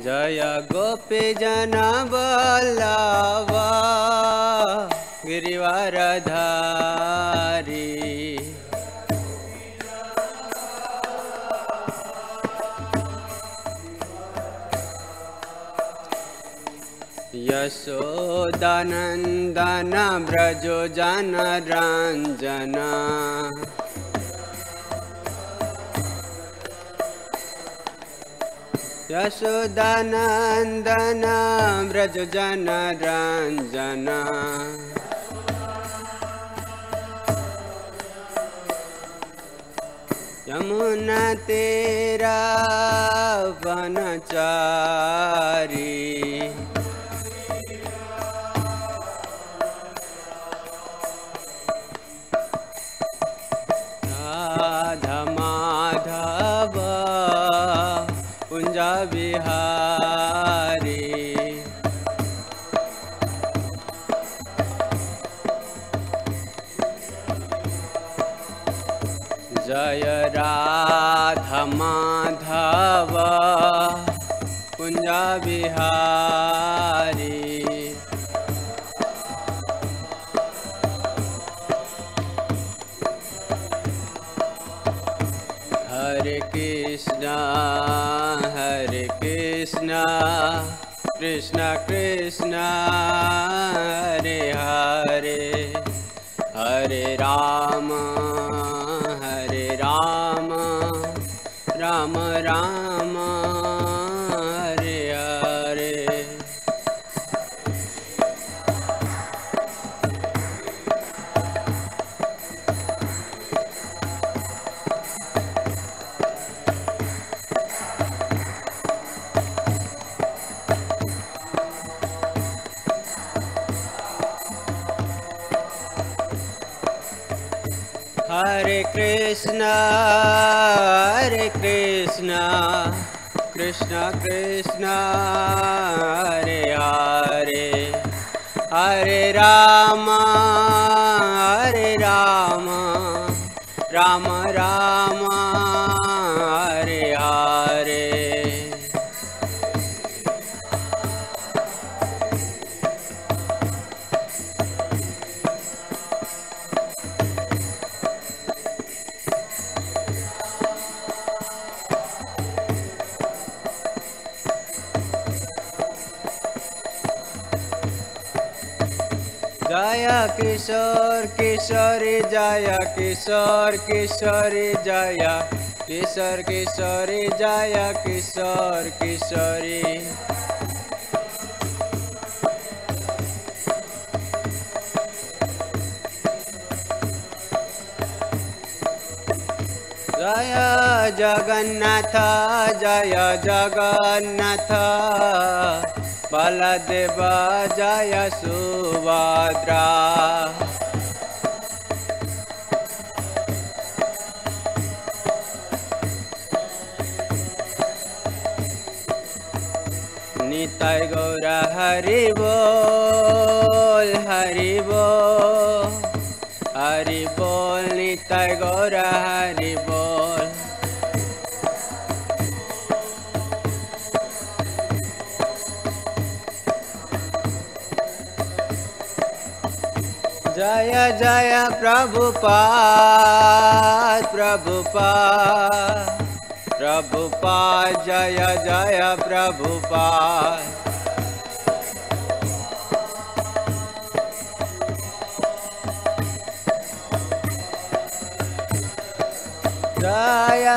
जय गोपी जन वल्लभ गिरिवरधारी। यशोदानंदन ब्रजो जन रंजन। यशोदानंदन ब्रज जन रंजन। यमुना तेरा वनचारी। राधा माधव कुंज बिहारी। जय राधा माधव कुंज बिहारी। हरे कृष्णा कृष्ण कृष्ण हरे हरे, हरे राम राम राम हरे हरे। हरे कृष्णा कृष्ण कृष्ण हरे हरे, हरे राम राम राम हरे हरे। जय किशोर किशोरी जय किशोर किशोरी जय किशोर किशोरी जय किशोर किशोरी। जय जगन्नाथ जय जगन्नाथ बलदेव जय सुभद्रा। निताय गौर हरि बोल हरि बोल हरि बोल, निताय गौर हरि बोल। जय जय प्रभुपाद प्रभुपाद प्रभुपाद जय जय प्रभुपाद। जय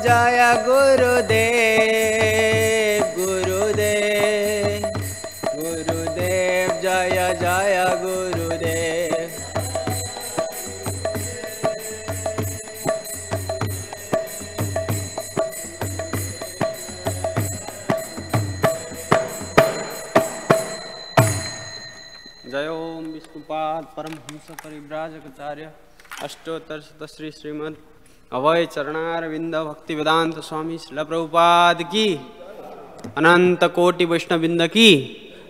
जय गुरुदेव गुरुदेव गुरुदेव जय जय गुरुदेव। जय ओम विष्णुपाद परमहंस परिव्राजकाचार्य अष्टोत्तर शत श्री श्रीमद अभय चरणारविंद भक्ति वेदांत स्वामी श्रील प्रभुपाद की, अनंत कोटि वैष्णववृंद की,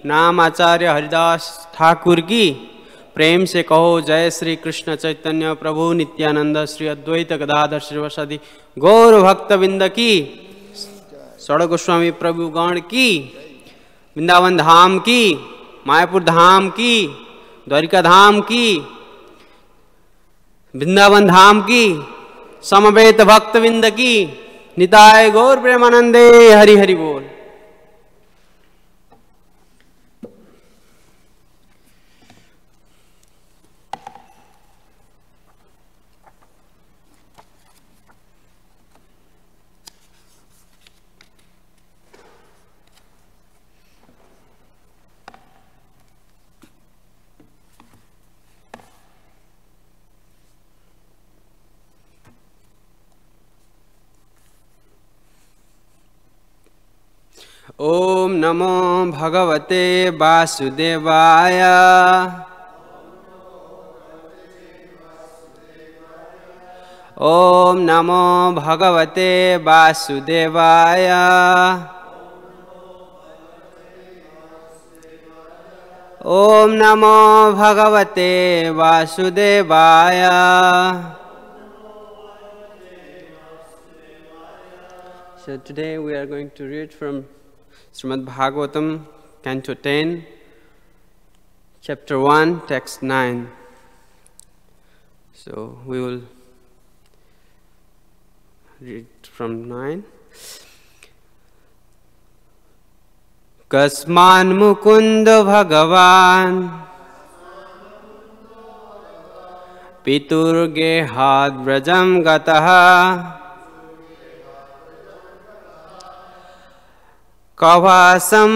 नाम आचार्य हरिदास ठाकुर की। प्रेम से कहो जय श्री कृष्ण चैतन्य प्रभु नित्यानंद श्री अद्वैत गदाधर श्रीवासादि गौर भक्तवृंद की। षड गोस्वामी प्रभु गण की, वृंदावन धाम की, मायापुर धाम की, द्वारिका धाम की, वृंदावन धाम की, समवेत भक्तविंद की, निताय गौर प्रेमानंदे। हरि हरि बोल। ओम नमो भगवते वासुदेवाय। ओम नमो भगवते वासुदेवाय। ओम नमो भगवते वासुदेवाय। So today we are going to read from Srimad-Bhagavatam, Canto 10, Chapter 1, Text 9. So we will read from 9. Kasman Mukunda Bhagavan Piturgehad Vrajam Gataha Kavasam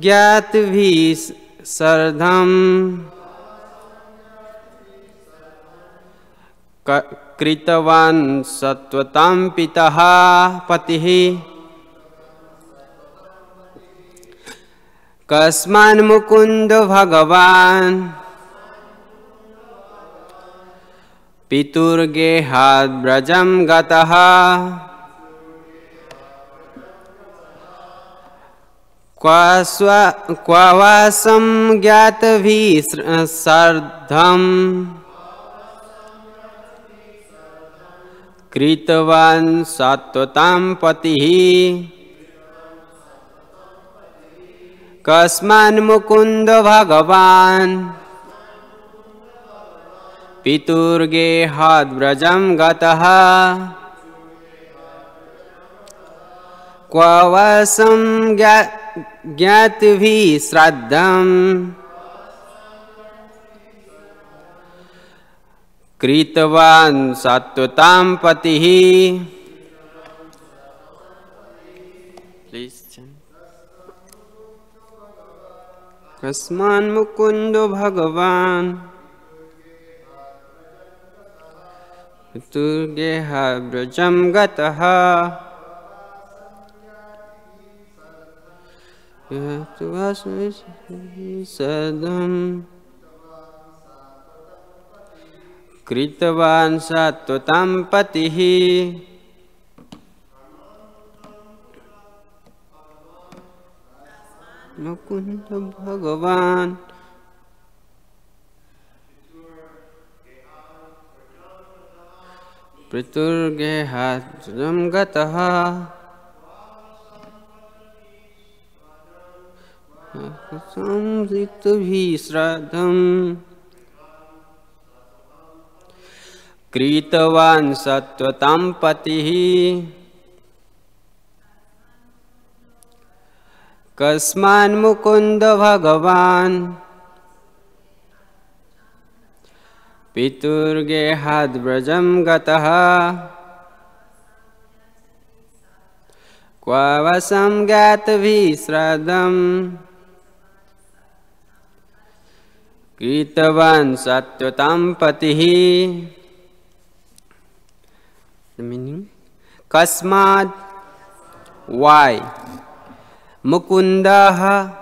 Gyatvi Sardham Kritavan Sattvatam Pitaha Patihi Kasman Mukunda Bhagavan Piturgehad Vrajam Gataha Kvasam Gyatvi Sardham Kritavan Sattvatam Patihi Kasman Mukunda Bhagavan Piturgehad Vrajam Gataha Kvasam Gyatvi Sraddham Kritavan Sattvatam Patihi. Please chant. Kasman Mukundo Bhagavan Piturgehad Vrajam Gataha Sadam Kritavan Sattvatam Patihi. Mukunda Bhagavan Piturgehad Vrajam Gataha Samriktavhi Sradham Kritavan Sattvatam Patihi Kasman Mukunda Bhagavan Piturgehad Vrajam Gataha Kvasam Gyatvi Sradham Kritavan Sattvatam Patihi. The meaning? Kasmad, why? Mukundaha,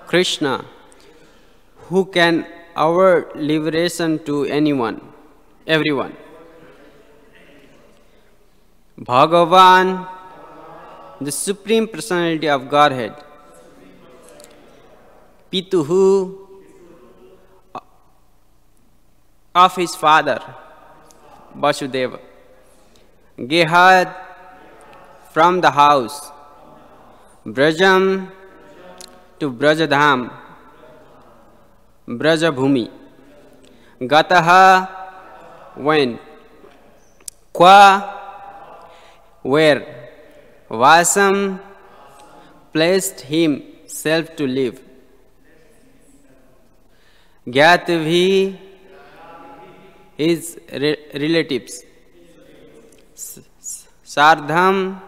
Krishna, who can award liberation to anyone, everyone. Bhagavan, the Supreme Personality of Godhead. Pituhu, of his father, Vasudeva. Gehad, from the house, Brajam to Brajadham, Brajabhumi. Gataha went, Qua where, Vasam placed himself to live, Gyatvi his relatives, Sardham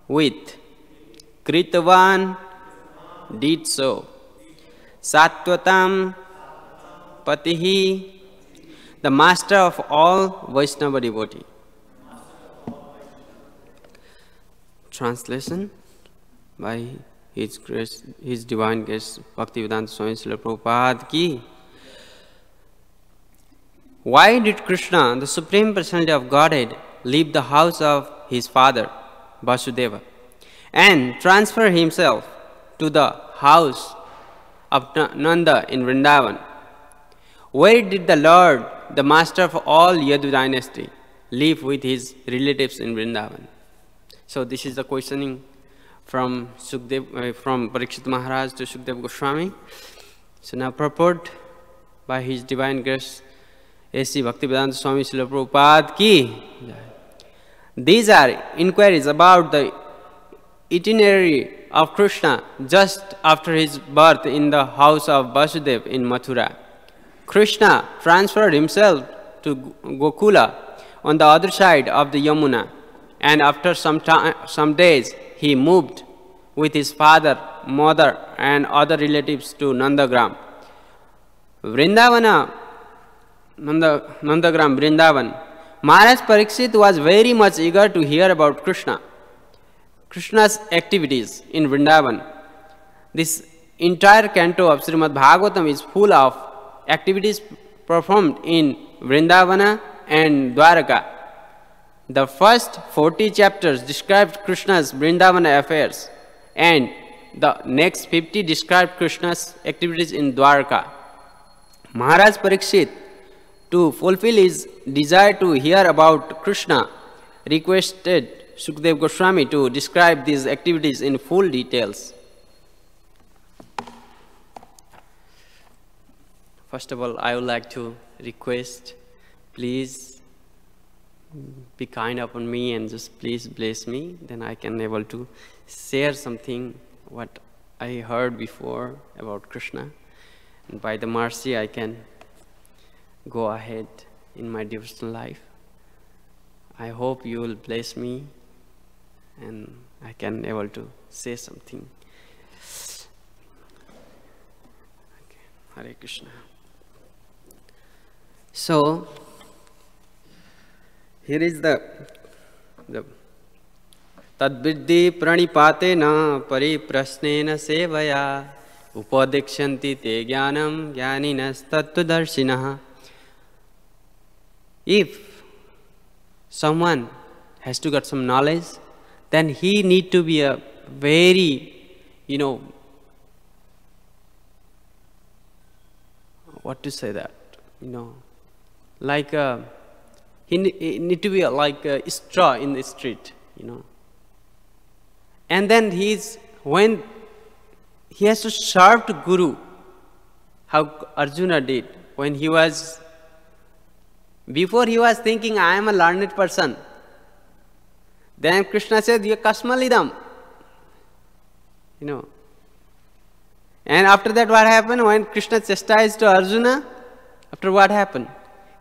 with, Kritavan did so, Satvatam Patihi the master of all Vaishnava devotee. Translation by His Grace, His Divine Grace, Bhaktivedanta Swami Srila Prabhupada ki. Why did Krishna, the Supreme Personality of Godhead, leave the house of his father, Vasudeva, and transfer himself to the house of Nanda in Vrindavan? Where did the Lord, the master of all Yadu dynasty, live with his relatives in Vrindavan? So this is the questioning from from Parikshit Maharaj to Sukdev Goswami. So now purport by His Divine Grace, A.C. Bhaktivedanta Swami Srila Prabhupada ki. These are inquiries about the itinerary of Krishna just after his birth in the house of Vasudeva in Mathura. Krishna transferred himself to Gokula on the other side of the Yamuna, and after some days he moved with his father, mother and other relatives to Nandagram. Vrindavana, Nandagram, Vrindavan. Maharaj Parikshit was very much eager to hear about Krishna's activities in Vrindavan. This entire canto of Srimad-Bhagavatam is full of activities performed in Vrindavana and Dwaraka. The first 40 chapters described Krishna's Vrindavana affairs, and the next 50 described Krishna's activities in Dwaraka. Maharaj Parikshit, to fulfill his desire to hear about Krishna, requested Sukdev Goswami to describe these activities in full details. First of all, I would like to request, please be kind upon me and just please bless me. Then I can able to share something what I heard before about Krishna. And by the mercy, I can go ahead in my devotional life. I hope you will bless me and I can able to say something. Okay. Hare Krishna. So, here is the Tadviddhi pranipatena pariprasnena sevaya upadikshanti te jnanam jnaninas tattvadarshinaha. If someone has to get some knowledge, then he need to be a very, what to say that, like he need to be like a straw in the street, And then when he has to serve to Guru, how Arjuna did, when before he was thinking, I am a learned person. Then Krishna said, you kasmalidam. And after that what happened? When Krishna chastised to Arjuna, after what happened?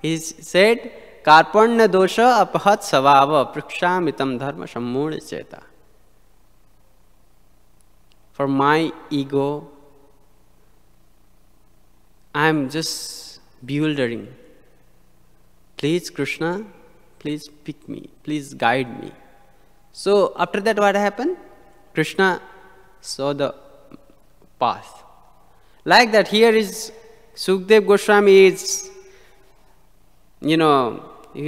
He said, Karpanya dosha apahat savava prakshamitam dharma sammuna cheta. For my ego, I am just bewildering. Please Krishna, please pick me, please guide me. So after that what happened? Krishna saw the path. Like that, here is Sukdev Goswami is, he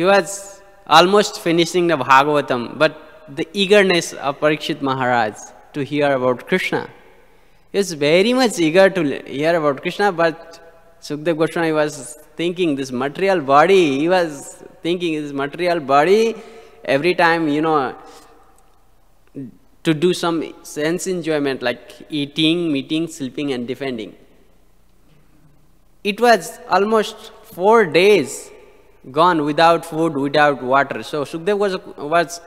was almost finishing the Bhagavatam, but the eagerness of Parikshit Maharaj to hear about Krishna. He was very much eager to hear about Krishna, but Sukdev Goswami was thinking this material body, every time, to do some sense enjoyment like eating, meeting, sleeping and defending. It was almost 4 days gone without food, without water. So Sukdev was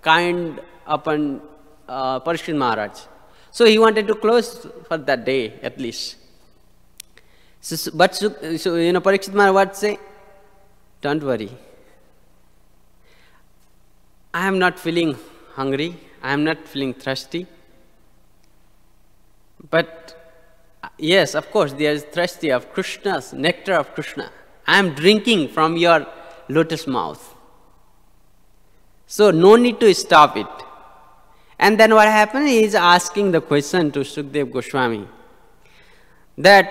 kind upon Parikshit Maharaj. So he wanted to close for that day at least. But Parikshit Maharaj would say, don't worry. I am not feeling hungry. I am not feeling thirsty. But yes, of course, there is thirsty of Krishna's, nectar of Krishna. I am drinking from your lotus mouth. So no need to stop it. And then what happened? He is asking the question to Sukdev Goswami that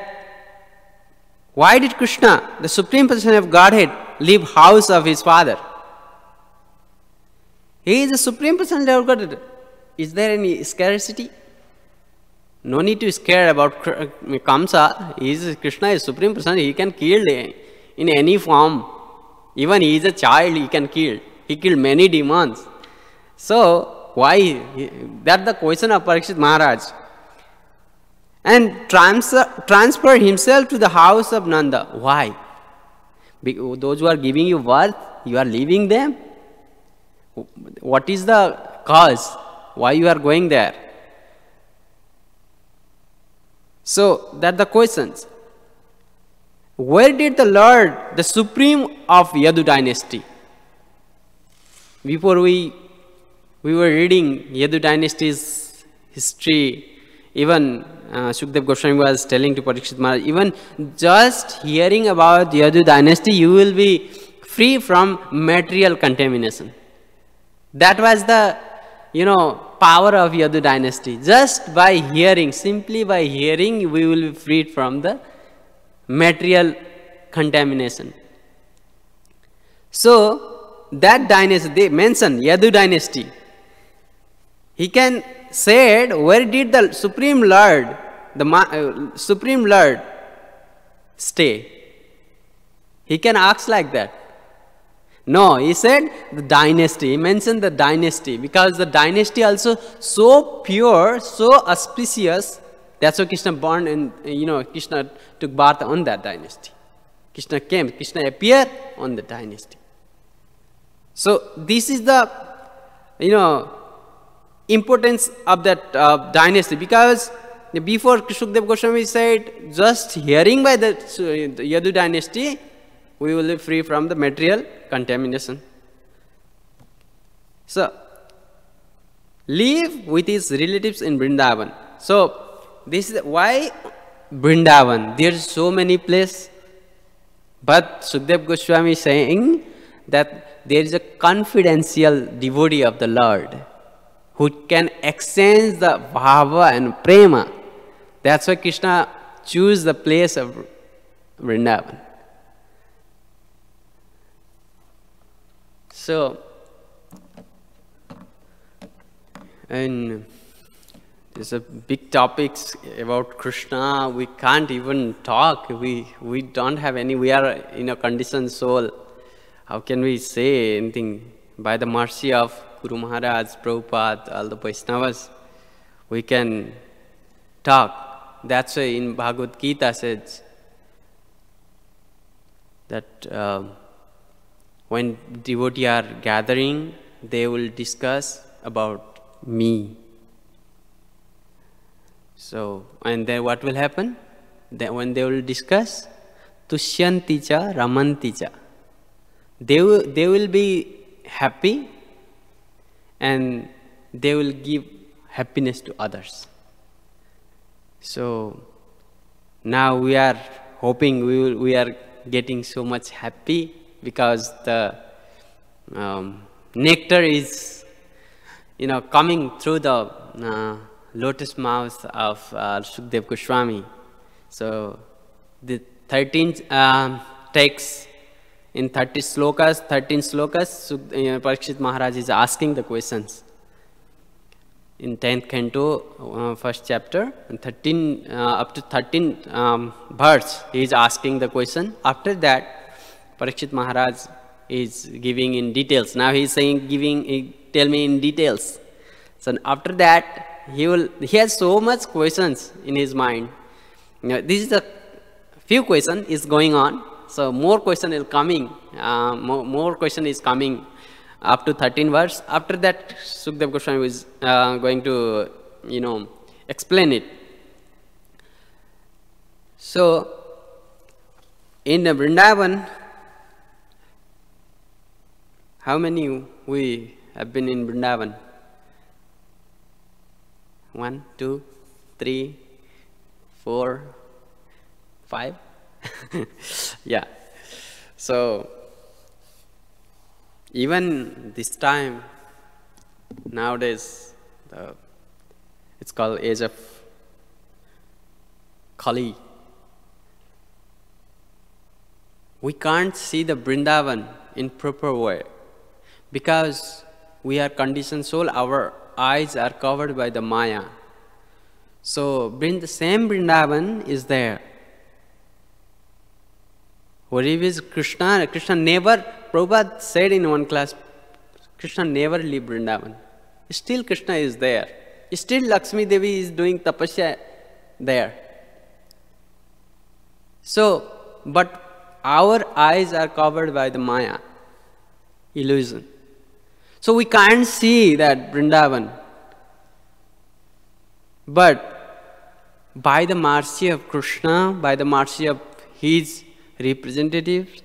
why did Krishna, the Supreme Person of Godhead, leave house of his father? He is the Supreme Person of Godhead. Is there any scarcity? No need to scare about Kamsa. Krishna is Supreme Person. He can kill in any form. Even he is a child, he can kill. He killed many demons. So, why? That's the question of Parikshit Maharaj. And transfer himself to the house of Nanda. Why? Because those who are giving you birth, you are leaving them. What is the cause? Why you are going there? So, that's the questions. Where did the Lord, the Supreme of Yadu dynasty? Before we were reading Yadu dynasty's history, even Sukdev Goswami was telling to Parikshit Maharaj, even just hearing about Yadu dynasty, you will be free from material contamination. That was the, power of Yadu dynasty. Just by hearing, simply by hearing, we will be freed from the material contamination. So, that dynasty, they mention Yadu dynasty. He can say, where did the Supreme Lord, Supreme Lord stay? He can ask like that. No, he said the dynasty. He mentioned the dynasty because the dynasty also so pure, so auspicious. That's why Krishna born and Krishna took birth on that dynasty. Krishna came, Krishna appeared on the dynasty. So this is the importance of that dynasty, because before Sukdev Goswami said just hearing by the Yadu dynasty we will be free from the material contamination. So live with his relatives in Vrindavan. So this is why Vrindavan. There are so many places, but Sukdev Goswami is saying that there is a confidential devotee of the Lord who can exchange the bhava and prema. That's why Krishna chose the place of Vrindavan. So, and there's a big topics about Krishna. We can't even talk. We don't have any. We are in a conditioned soul. How can we say anything? By the mercy of Guru Maharaj, Prabhupada, all the Vaishnavas, we can talk. That's why in Bhagavad Gita says that when devotees are gathering, they will discuss about me. So, and then what will happen? Then when they will discuss, Tushyanti cha ramanti cha. They will be happy and they will give happiness to others. So now we are hoping we are getting so much happy because the nectar is coming through the lotus mouth of Sukdev Goswami. So the 13th text in 13 slokas, Parikshit Maharaj is asking the questions. In 10th canto, first chapter, and 13 up to 13 verse, he is asking the question. After that, Parikshit Maharaj is giving in details. Now he is saying, tell me in details. So after that, he has so much questions in his mind. This is the few questions is going on. So more question is coming. More question is coming up to 13 verse. After that, Sukdev Goswami is going to explain it. So in Vrindavan, how many we have been in Vrindavan? 1, 2, 3, 4, 5. Yeah. So even this time, nowadays, it's called age of Kali. We can't see the Vrindavan in proper way because we are conditioned soul. Our eyes are covered by the Maya. So the same Vrindavan is there. Wherever is Krishna, Krishna never, Prabhupada said in one class, Krishna never leave Vrindavan. Still Krishna is there. Still Lakshmi Devi is doing tapasya there. So, but our eyes are covered by the Maya, illusion. So we can't see that Vrindavan. But by the mercy of Krishna, by the mercy of his representatives,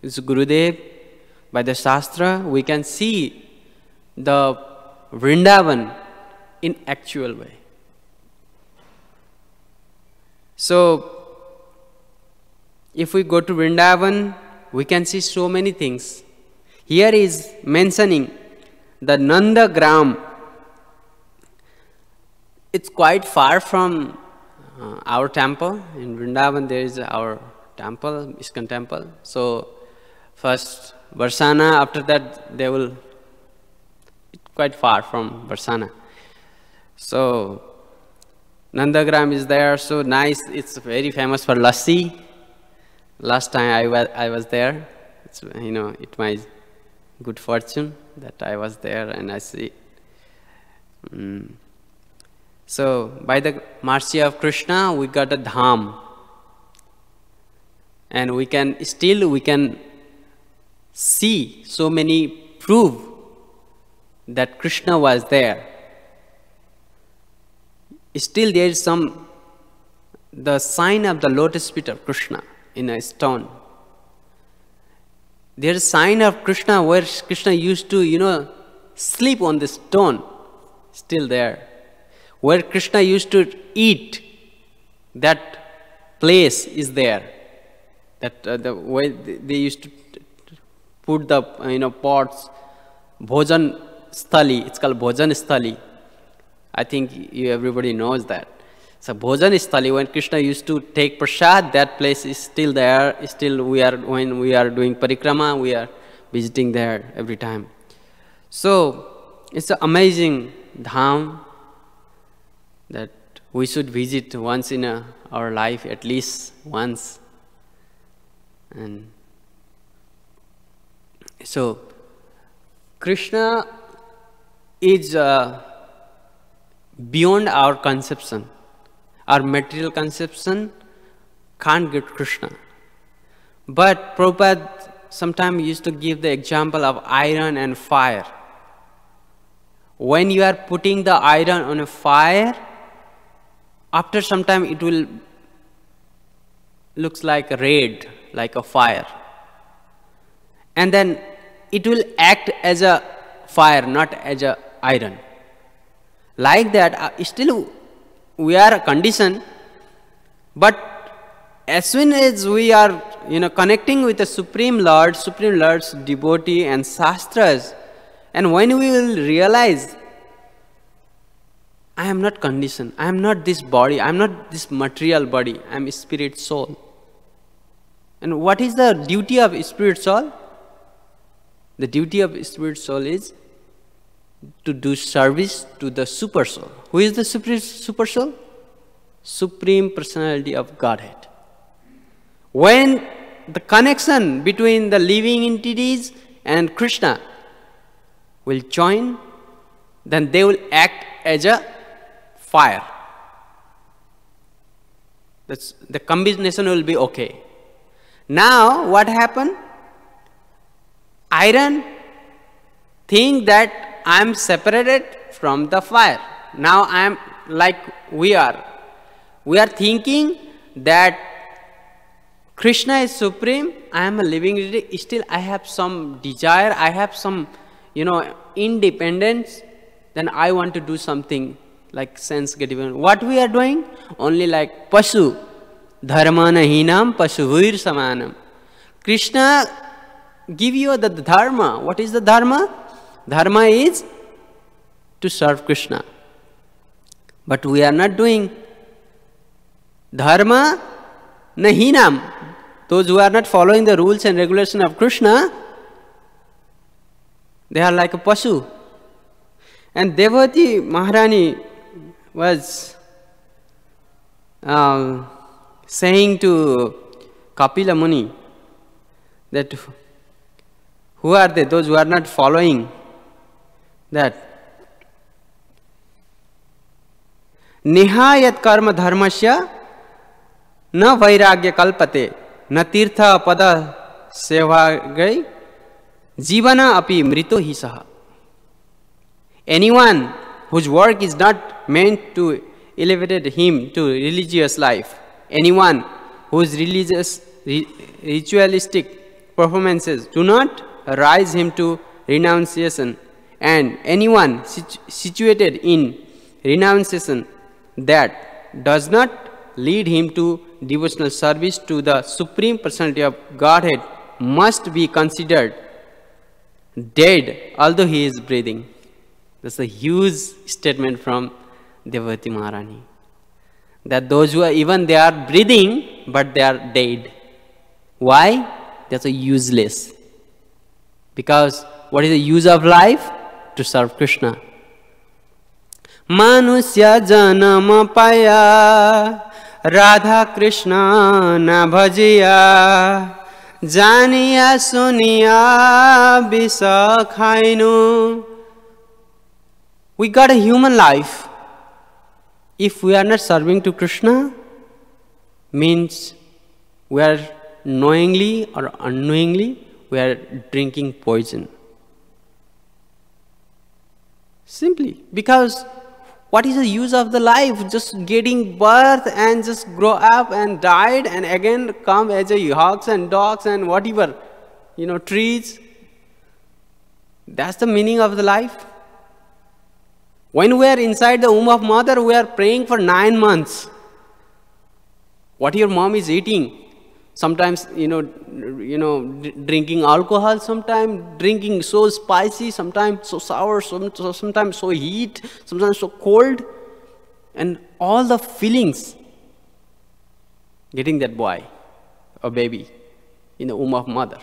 his Gurudev, by the Shastra, we can see the Vrindavan in actual way. So, if we go to Vrindavan, we can see so many things. Here is mentioning the Nandagram. It's quite far from our temple. In Vrindavan, there is our temple, ISKCON temple. So, first Varsana, after that they will, it's quite far from Varsana. So, Nandagram is there, so nice, it's very famous for lassi. Last time I was there, it's, it's my good fortune that I was there and I see. So, by the mercy of Krishna, we got a dham. And we can see so many proof that Krishna was there. Still there is the sign of the lotus feet of Krishna in a stone. There is a sign of Krishna where Krishna used to, sleep on the stone, still there. Where Krishna used to eat, that place is there. That the way they used to put the pots, bhojan sthali. It's called bhojan sthali. I think everybody knows that. So bhojan sthali, when Krishna used to take prasad, that place is still there. Still, when we are doing parikrama, we are visiting there every time. So it's an amazing dham that we should visit once in our life, at least once. And so, Krishna is beyond our conception. Our material conception can't get Krishna. But Prabhupada sometimes used to give the example of iron and fire. When you are putting the iron on a fire, after some time it will looks like red, like a fire. And then it will act as a fire, not as a iron. Like that, still we are conditioned, but as soon as we are connecting with the Supreme Lord's devotee and Shastras, and when we will realize, I am not conditioned, I am not this body, I am not this material body, I am spirit soul. And what is the duty of spirit soul? The duty of spirit soul is to do service to the super soul. Who is the super soul? Supreme Personality of Godhead. When the connection between the living entities and Krishna will join, then they will act as a fire. The combination will be okay. Now what happened? Iron think that I am separated from the fire. Now I am like we are thinking that Krishna is supreme, I am a living entity, still I have some desire, I have some, independence, then I want to do something like sense getting. What we are doing? Only like Pashu, dharmana hinam pashuhir samanam. Krishna give you the dharma. What is the dharma? Dharma is to serve Krishna. But we are not doing. Dharma nahinam. Those who are not following the rules and regulations of Krishna, they are like a Pashu. And Devati Maharani was saying to Kapila Muni that who are they? Those who are not following that. Nihayat karma dharmasya na vairagya kalpate na tirtha pada sevagai jivana api mrito hi saha. Anyone whose work is not meant to elevate him to religious life, anyone whose ritualistic performances do not rise him to renunciation, and anyone situated in renunciation that does not lead him to devotional service to the Supreme Personality of Godhead must be considered dead although he is breathing. That's a huge statement from Devati Maharani. That those who are even they are breathing but they are dead. Why? That's a useless. Because what is the use of life? To serve Krishna. Manusya janama paya Radha Krishna na bhajiya Janiya suniya bisa khainu. We got a human life. If we are not serving to Krishna, means we are knowingly or unknowingly we are drinking poison. Simply because what is the use of the life? Just getting birth and just grow up and died and again come as a hogs and dogs and whatever, trees. That's the meaning of the life. When we are inside the womb of mother, we are praying for 9 months. What your mom is eating. Sometimes, drinking alcohol, sometimes drinking so spicy, sometimes so sour, sometimes so heat, sometimes so cold. And all the feelings getting that boy or baby in the womb of mother.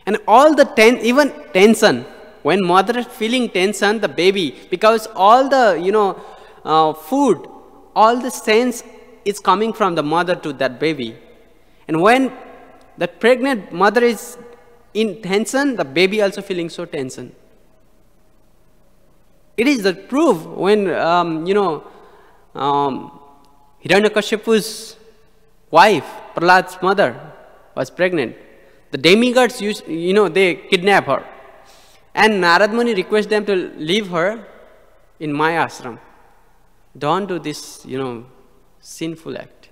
And all the even tension. When mother is feeling tension, the baby, because all the, food, all the sense is coming from the mother to that baby. And when the pregnant mother is in tension, the baby also feeling so tension. It is the proof when, Hiranyakashipu's wife, Prahlad's mother, was pregnant. The demigods, they kidnap her. And Narad Muni requests them to leave her in my ashram. Don't do this, sinful act.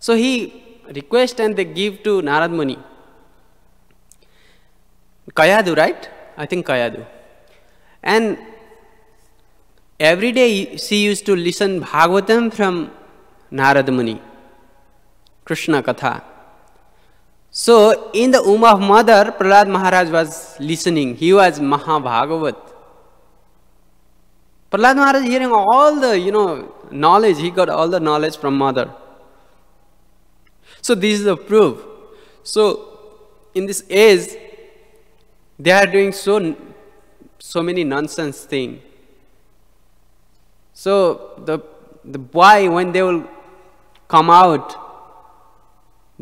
So he requests and they give to Narad Muni. Kayadu, right? I think Kayadu. And every day she used to listen Bhagavatam from Narad Muni. Krishna Katha. So, in the womb of mother, Prahlad Maharaj was listening. He was Mahabhagavat. Prahlad Maharaj hearing all the, knowledge. He got all the knowledge from mother. So, this is the proof. So, in this age, they are doing so many nonsense things. So, the boy, when they will come out,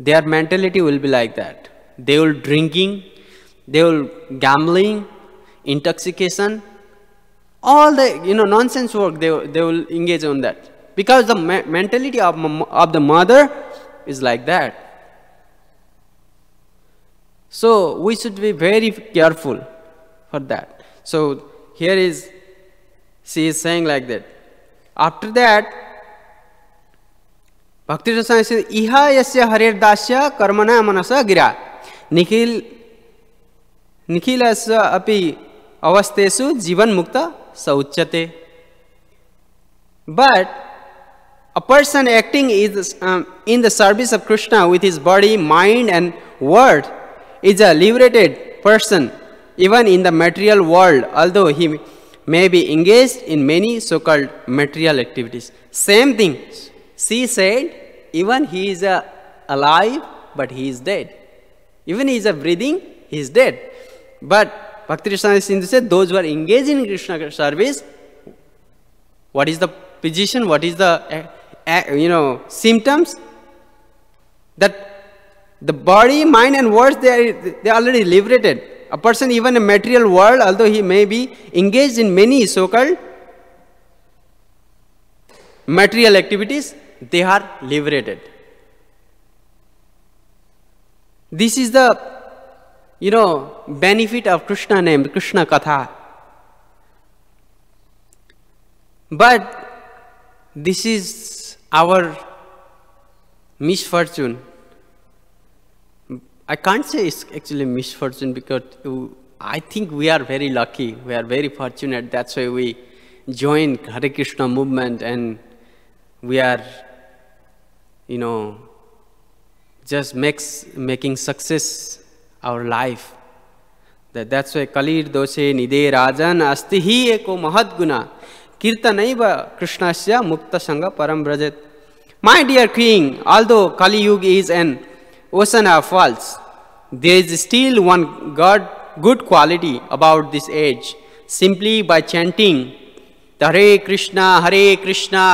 their mentality will be like that. They will drinking, they will gambling, intoxication, All the nonsense work, they will engage on that, because the mentality of the mother is like that. So we should be very careful for that. So here she is saying like that. After that, Bhakti Rasana says, Iha yasya harir dasya karmana manasa gira nikhilasya api avastesu jivan mukta sauchyate. But a person acting is in the service of Krishna with his body, mind and word is a liberated person even in the material world, although he may be engaged in many so-called material activities. Same thing. She said, even he is alive, but he is dead. Even he is breathing, he is dead. But Bhakti Rasana Sindhu said, those who are engaged in Krishna service, what is the position, what is the symptoms? That the body, mind and words, they are already liberated. A person even in material world, although he may be engaged in many so-called material activities, they are liberated. This is the benefit of Krishna name, Krishna Katha. But this is our misfortune. I can't say it's actually misfortune, because I think we are very lucky. We are very fortunate. That's why we joined Hare Krishna movement, and we are, just making success our life. That's why Kalir doshe nide rajan asti hi eko mahad guna kirtanaiva krishnasya mukta sangha param brajet. My dear king, although Kali Yuga is an ocean of faults, there is still one good quality about this age. Simply by chanting the Hare Krishna,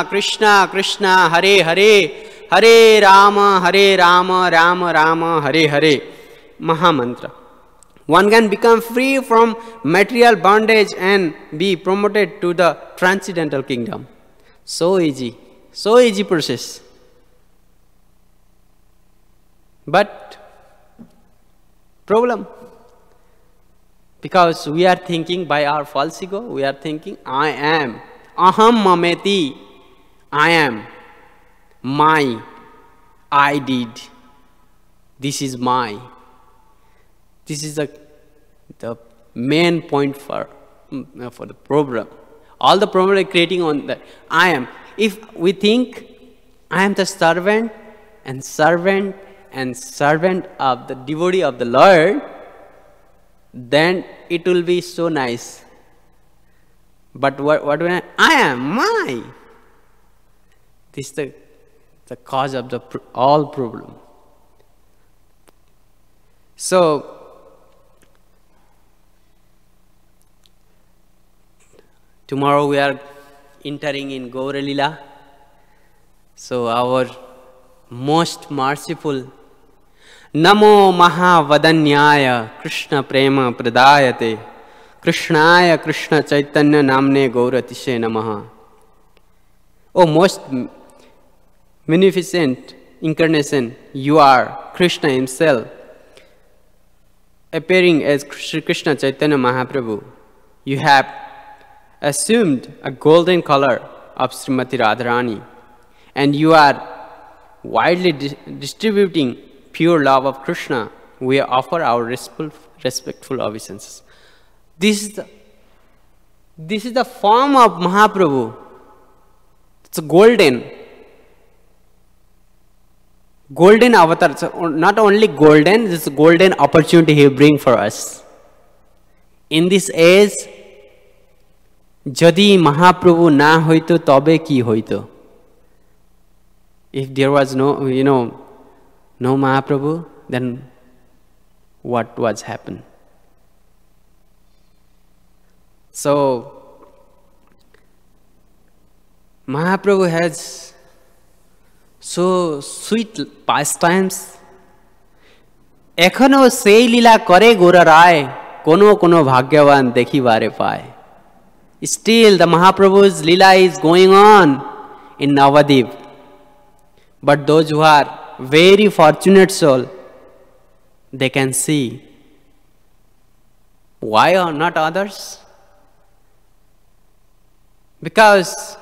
Krishna Krishna, Hare Hare, Hare Rama, Rama Rama, Hare Hare, Mahamantra, one can become free from material bondage and be promoted to the transcendental kingdom. So easy process. But problem, because we are thinking by our false ego, we are thinking I am, aham mameti, I am, my, I did, this is my. This is the main point for the problem. All the problem are creating on that I am. If we think I am the servant and servant of the devotee of the Lord, then it will be so nice. But what when I am my, this is the cause of all problem. So tomorrow we are entering in Gaura Lila. So our most merciful Namo Mahavadanyaya Krishna Prema Pradayate Krishnaya Krishna Chaitanya Namne Gauratishe Namaha. Oh most magnificent incarnation, you are Krishna himself, appearing as Sri Krishna Chaitanya Mahaprabhu. You have assumed a golden color of Srimati Radharani, and you are widely distributing pure love of Krishna. We offer our respectful obeisances. This is the form of Mahaprabhu. It's a golden avatar. So not only golden, this is a golden opportunity he brings for us. In this age, Jadi Mahaprabhu na hoito tobe ki hoito. If there was no Mahaprabhu, then what was happened? So Mahaprabhu has so sweet pastimes. Ekhono sei lila kore gora rai, kono bhagyavan dekhi bare paye. Still the Mahaprabhu's Leela is going on in Navadip. But those who are very fortunate soul, they can see. Why are not others? Because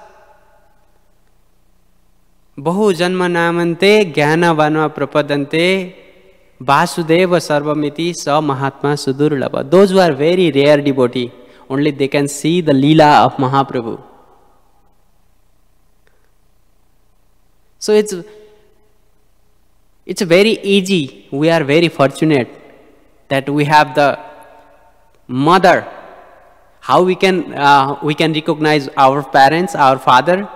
Bahu janma namante jnana vanva prapadante Vasudeva sarvamiti sa mahatma sudurlabha. Those who are very rare devotee, only they can see the Leela of Mahaprabhu. So it's very easy. We are very fortunate that we have the mother. How we can recognize our parents, our father?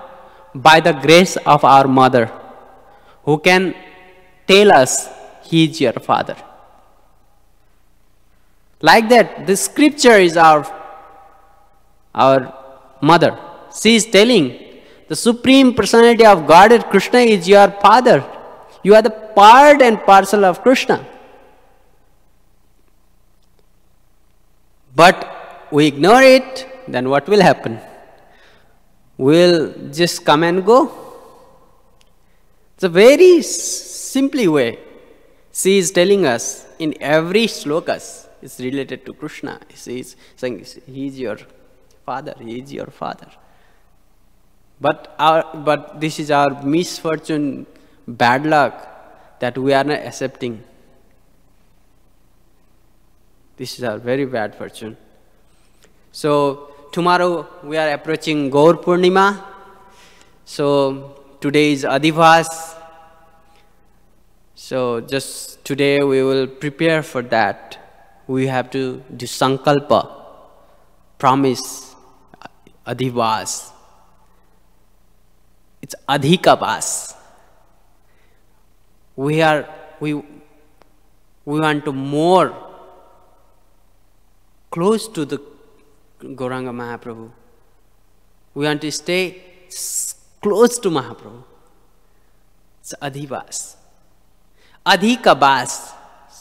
By the grace of our mother, who can tell us, he is your father. Like that, the scripture is our mother. She is telling, the Supreme Personality of Godhead Krishna is your father. You are the part and parcel of Krishna. But we ignore it, then what will happen? We'll just come and go. It's a very simply way. She is telling us in every slokas, it's related to Krishna. She is saying, he is your father, he is your father. But this is our misfortune, bad luck, that we are not accepting. This is our very bad fortune. So, tomorrow we are approaching Gaur Purnima. So today is Adhivas. So just today we will prepare for that. We have to do Sankalpa, promise, Adhivas. It's Adhikavas. We want to more close to the Gauranga Mahaprabhu. We want to stay close to Mahaprabhu. It's Adhivas. Adhikavas,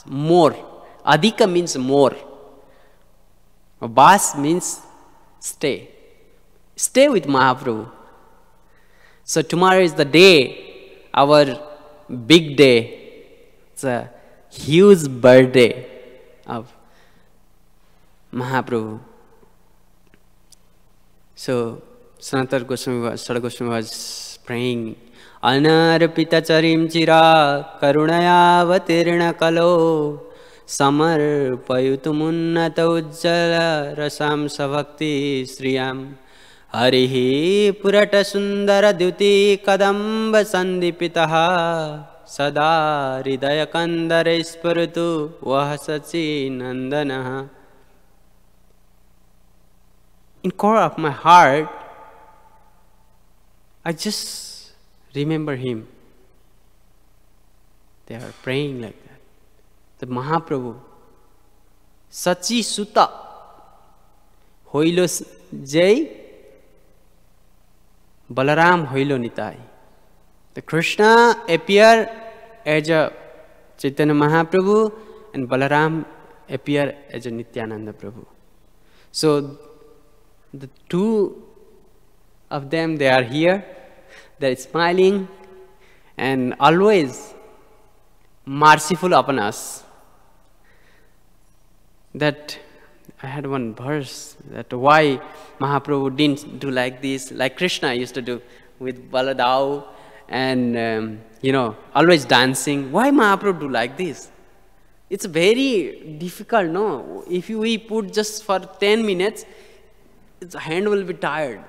more. Adhika means more. Vas means stay. Stay with Mahaprabhu. So tomorrow is the day, our big day. It's a huge birthday of Mahaprabhu. So Sanatana Goswami was praying, Anarpita charim chira karunayavatirna kalo samarpayutumunnata ujjala rasam savakti sriyam harihi purata sundara dyuti kadamba sandipitaha sada hridaya kandare sparitu vahasachi nandanaha. In core of my heart, I just remember him. They are praying like that. The Mahaprabhu, Sachi Sutta, Hoilo Jai, Balaram Hoilo Nitai. The Krishna appeared as a Chaitanya Mahaprabhu and Balaram appeared as a Nityananda Prabhu. So the two of them, they are here, they are smiling and always merciful upon us. That I had one verse that why Mahaprabhu didn't do like this, like Krishna used to do with Baladao and always dancing. Why Mahaprabhu do like this? It's very difficult, no? If we put just for 10 minutes, its hand will be tired,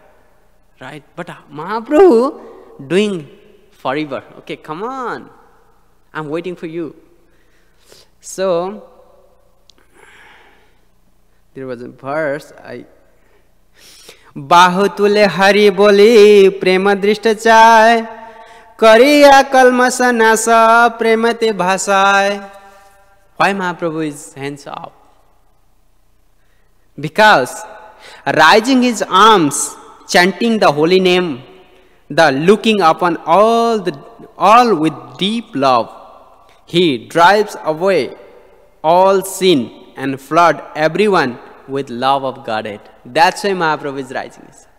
right? But Mahaprabhu doing forever. Okay, come on. I'm waiting for you. So, there was a verse, Bahutule Hari Boli Prema Drishta Chai Kariya Kalmasa Nasa Premate Bhasai. Why Mahaprabhu is hands up? Because raising his arms, chanting the holy name, the looking upon all with deep love, he drives away all sin and flood everyone with love of Godhead. That's why Mahaprabhu is rising his hand.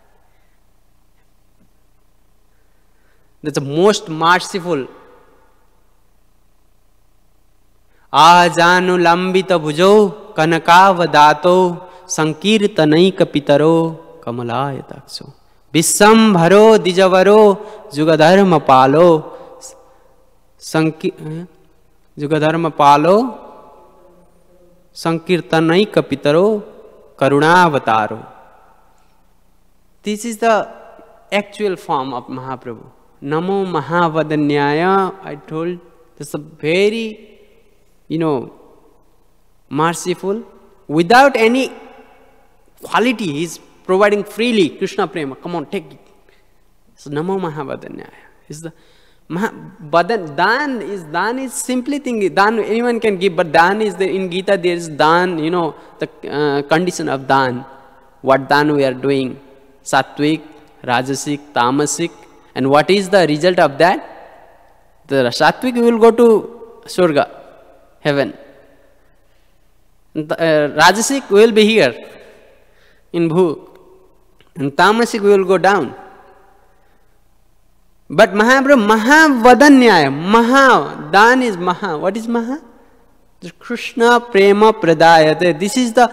That's the most merciful. Ajanu lambita bhujau kanakavadato sankirtanaika pitaro kamalayataksho Vishambharo dijavaro jugadharma palo jugadharma palo sankirtanaika pitaro karunavataro. This is the actual form of Mahaprabhu. Namo Mahavadanyaya, I told, this is a very, merciful, without any quality, he is providing freely, Krishna Prema, come on, take it. So Namo Mahavadanyaya is the Dan is simply thing. Dan anyone can give, but Dan is in Gita there is Dan, the condition of Dan. What Dan we are doing? Sattvic, Rajasic, Tamasic. And what is the result of that? The Sattvic will go to Surga, heaven. Rajasic will be here in Bhu. And Tamasic will go down. But Mahaprabhu, Mahavadanyaya, Dan is Maha. What is Maha? The Krishna Prema Pradayate. This is the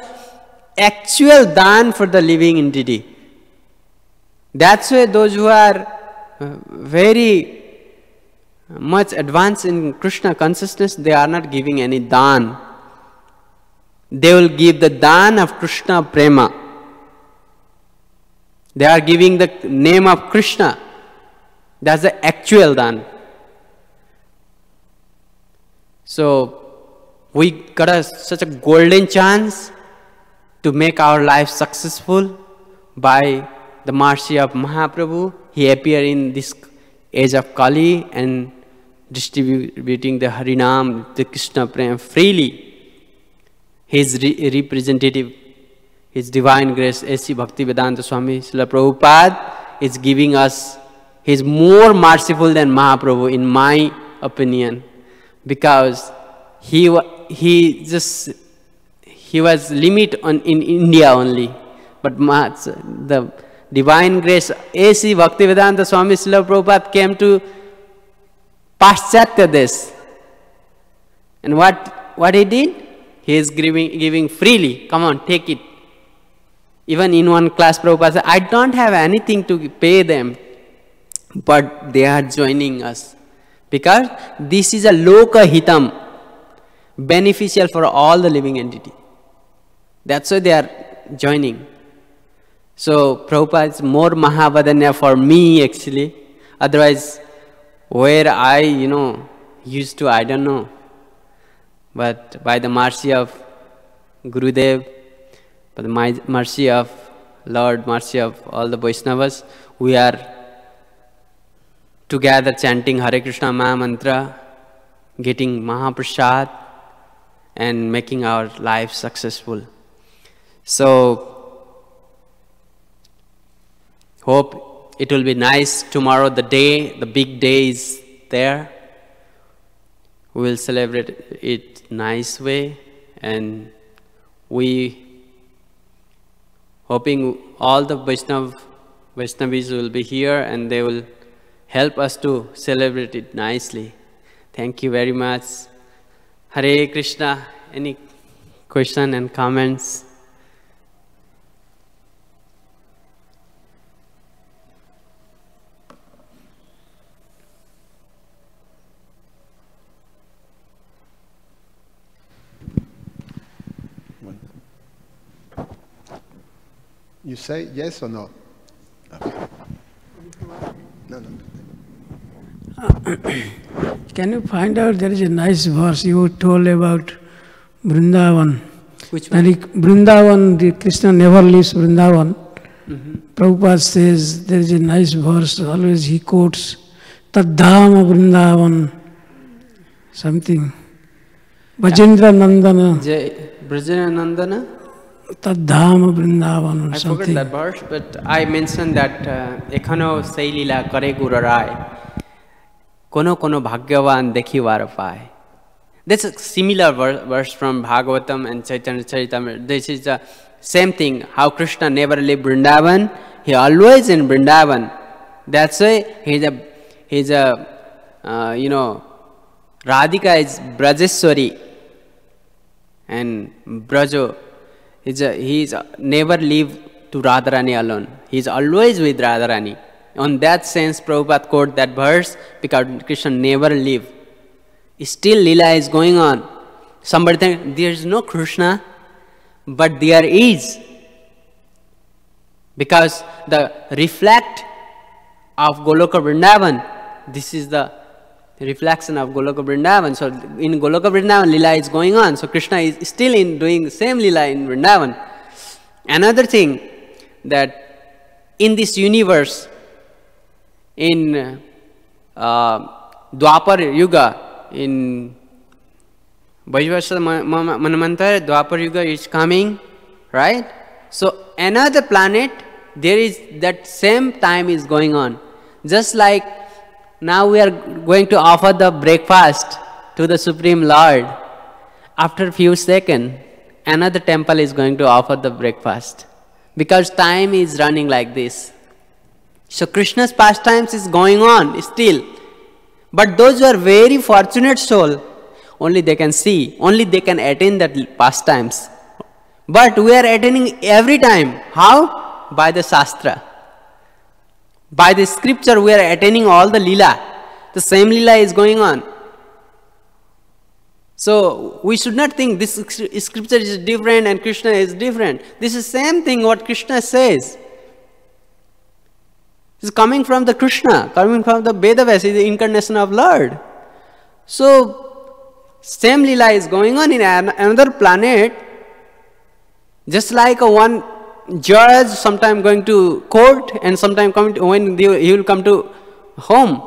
actual Dan for the living entity. That's why those who are very much advanced in Krishna consciousness, they are not giving any Dan. They will give the Dan of Krishna Prema. They are giving the name of Krishna. That's the actual Dan. So, we got such a golden chance to make our life successful by the mercy of Mahaprabhu. He appeared in this age of Kali and distributing the Harinam, the Krishna Prem freely. His representative, His Divine Grace, A.C. Bhaktivedanta Swami Srila Prabhupada is giving us. He is more merciful than Mahaprabhu, in my opinion, because he was limit in India only, but the Divine Grace A.C. Bhaktivedanta Swami Srila Prabhupada came to Paschatya Desh, and what he did? He is giving freely. Come on, take it. Even in one class, Prabhupada said, I don't have anything to pay them, but they are joining us. Because this is a loka hitam, beneficial for all the living entity. That's why they are joining. So Prabhupada is more Mahavadanya for me actually. Otherwise, where I, used to, I don't know. But by the mercy of Gurudev, by the mercy of Lord, mercy of all the Vaishnavas, we are together chanting Hare Krishna Maha Mantra, getting Mahaprasad, and making our life successful. So, hope it will be nice tomorrow, the big day is there. We will celebrate it nice way, and we hoping all the Vaishnavis will be here and they will help us to celebrate it nicely. Thank you very much. Hare Krishna. Any question and comments? You say yes or no? Okay. No. Can you find out, there is a nice verse you told about Vrindavan. Which one? Vrindavan, the Krishna never leaves Vrindavan. Prabhupada says, there is a nice verse, always he quotes, Taddhama Vrindavan, something. Bhajendra Nandana. Brajendra Nandana? Taddhama Vrindavan or something. I forgot that verse, but I mentioned that Ekhano Sailila Kare Gurarai. Kono Bhagyavan Dekhivar Pai. That's a similar verse from Bhagavatam and Chaitanya Charitamrita. This is the same thing, how Krishna never left Vrindavan, he always in Vrindavan. That's why he's a Radhika is Brajeshwari and Brajo, he's never leave to Radharani alone. He's always with Radharani. On that sense, Prabhupada quote that verse because Krishna never leave. Still Leela is going on. Somebody think there is no Krishna, but there is. Because the reflect of Goloka Vrindavan, this is the reflection of Goloka Vrindavan. So in Goloka Vrindavan, Leela is going on. So Krishna is still doing the same Leela in Vrindavan. Another thing, that in this universe, in Dwapar Yuga, in Vaishvasya Manamantara, Dwapar Yuga is coming, right? So another planet, there is that same time is going on. Just like now we are going to offer the breakfast to the Supreme Lord. After a few seconds, another temple is going to offer the breakfast. Because time is running like this. So Krishna's pastimes is going on still. But those who are very fortunate soul, only they can see, only they can attain that pastimes. But we are attaining every time. How? By the Shastra. By the scripture we are attaining all the Leela. The same Leela is going on. So we should not think this scripture is different and Krishna is different. This is the same thing what Krishna says. It's coming from the Krishna, coming from the Vedavas, is the incarnation of Lord. So same Leela is going on in another planet. Just like one judge sometime going to court and sometime when he will come to home.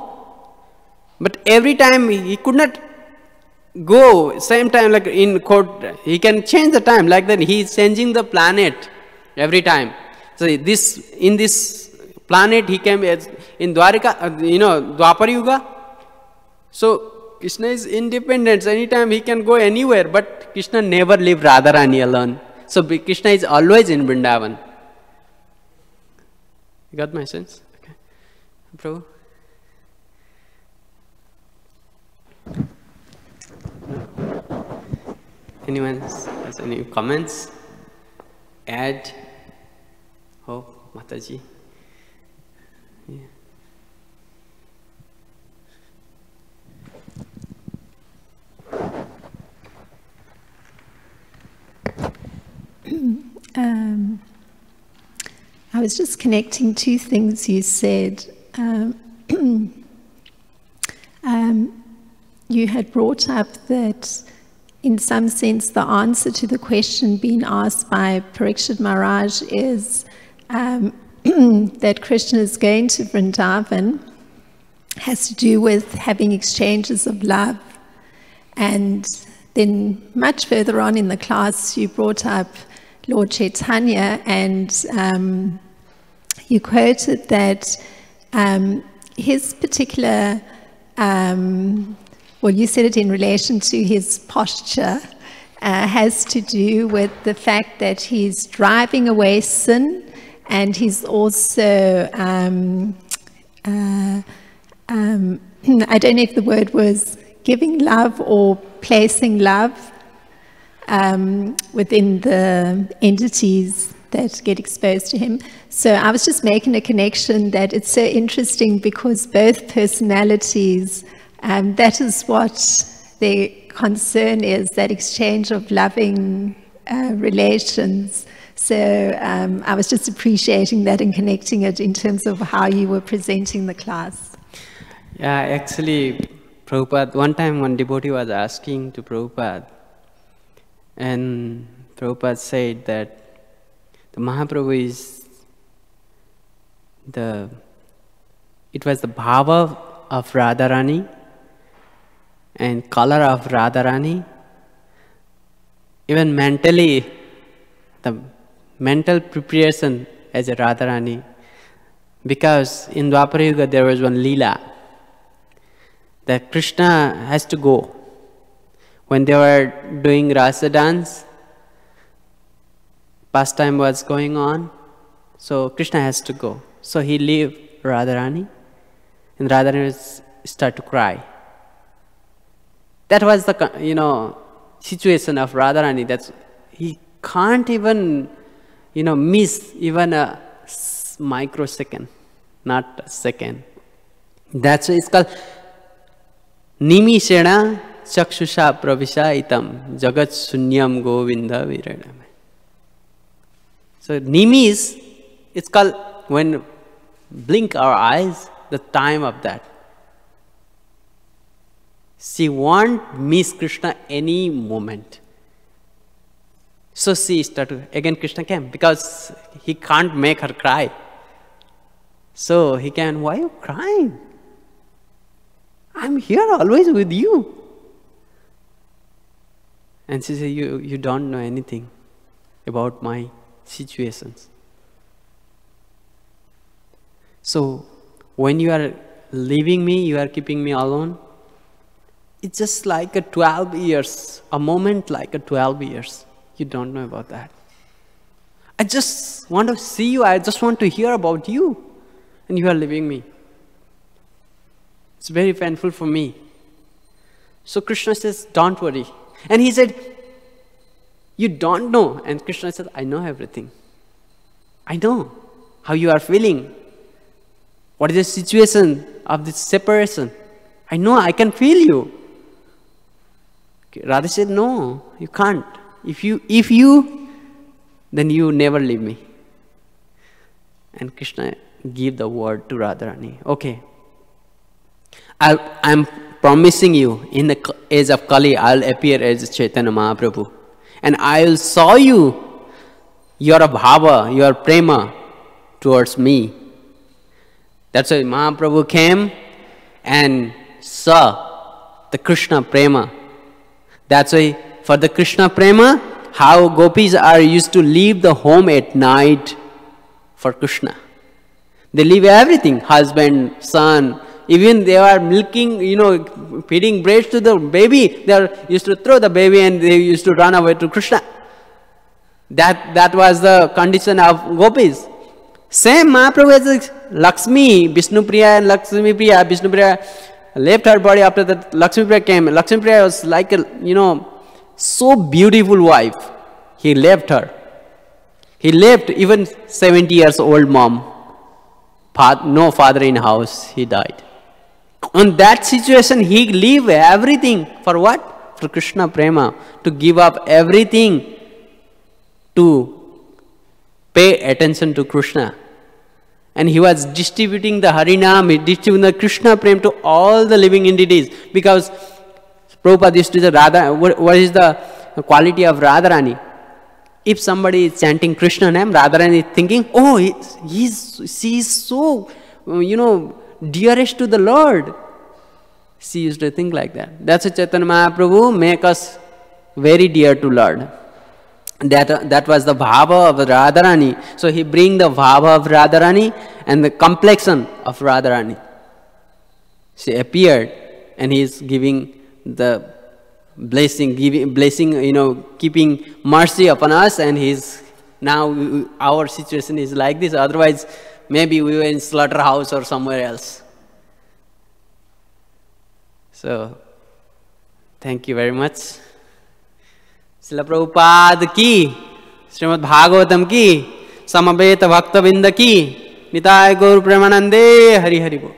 But every time he could not go same time like in court. He can change the time like that. He is changing the planet every time. So in this planet he came in Dwarika, Dwapar Yuga. So Krishna is independent. Anytime he can go anywhere. But Krishna never leave Radharani alone. So Krishna is always in Vrindavan. You got my sense? Okay. Prabhu? Anyone has any comments? Add? Hope, Mataji? Yeah. I was just connecting two things you said. You had brought up that, in some sense, the answer to the question being asked by Parikshit Maharaj is that Krishna is going to Vrindavan has to do with having exchanges of love. And then much further on in the class, you brought up Lord Chaitanya, and you quoted that his particular, well, you said it in relation to his posture, has to do with the fact that he's driving away sin, and he's also, I don't know if the word was giving love or placing love within the entities that get exposed to him. So I was just making a connection that it's so interesting because both personalities, that is what their concern is, that exchange of loving relations. So I was just appreciating that and connecting it in terms of how you were presenting the class. Yeah, actually, Prabhupada, one time one devotee was asking to Prabhupada, and Prabhupada said that the Mahaprabhu is it was the bhava of Radharani and color of Radharani. Even mentally, the mental preparation as a Radharani. Because in Dwapara Yuga there was one Leela that Krishna has to go. when they were doing Rasa dance, pastime was going on, so Krishna has to go. So he leave Radharani, and Radharani start to cry. That was the situation of Radharani. That's he can't even miss even a microsecond, not a second. That's why it's called Nimishena Chakshusha Pravisha Itam Jagat Sunyam Govinda Viradam. So Nimish, it's called when blink our eyes, the time of that. She won't miss Krishna any moment. So she started, again Krishna came, because he can't make her cry. So he came, why are you crying? I'm here always with you. And she said, you don't know anything about my situations. So when you are leaving me, you are keeping me alone. It's just like a 12 years, a moment like a 12 years. You don't know about that. I just want to see you. I just want to hear about you. And you are leaving me. It's very painful for me. So Krishna says, don't worry. And he said, you don't know. And Krishna said, I know everything. I know how you are feeling. What is the situation of this separation? I know, I can feel you. Radha said, no, you can't. If you, then you never leave me. And Krishna gave the word to Radharani. Okay, I'm promising you, in the age of Kali, I'll appear as Chaitanya Mahaprabhu. And I'll show you your bhava, your prema towards me. That's why Mahaprabhu came and saw the Krishna prema. That's why for the Krishna prema, how gopis are used to leave the home at night for Krishna. They leave everything, husband, son, even they are milking, feeding breast to the baby, they are used to throw the baby and they used to run away to Krishna. That was the condition of gopis. Same Mahaprabhu as Lakshmi, Vishnupriya and Lakshmi Priya. Vishnupriya left her body after that Lakshmi Priya came. Lakshmi Priya was like a, so beautiful wife. He left her. He left even 70 years old mom. No father in house, he died. On that situation, he leave everything. For what? For Krishna prema. To give up everything to pay attention to Krishna. And he was distributing the Harinam, distributing the Krishna prema to all the living entities. Because Prabhupada used to say, what is the quality of Radharani? If somebody is chanting Krishna name, Radharani is thinking, oh, she is so, dearest to the Lord. She used to think like that. That's why Chaitanya Mahaprabhu make us very dear to Lord. That was the bhava of Radharani. So he bring the bhava of Radharani and the complexion of Radharani. She appeared and he is giving the blessing, keeping mercy upon us, and now our situation is like this. Otherwise, maybe we were in slaughterhouse or somewhere else. So, thank you very much. Srila Prabhupada ki, Srimad-Bhagavatam ki, Samaveta Bhakta Binda ki, Nitai Gaur Premanande, Hari Hari Bo.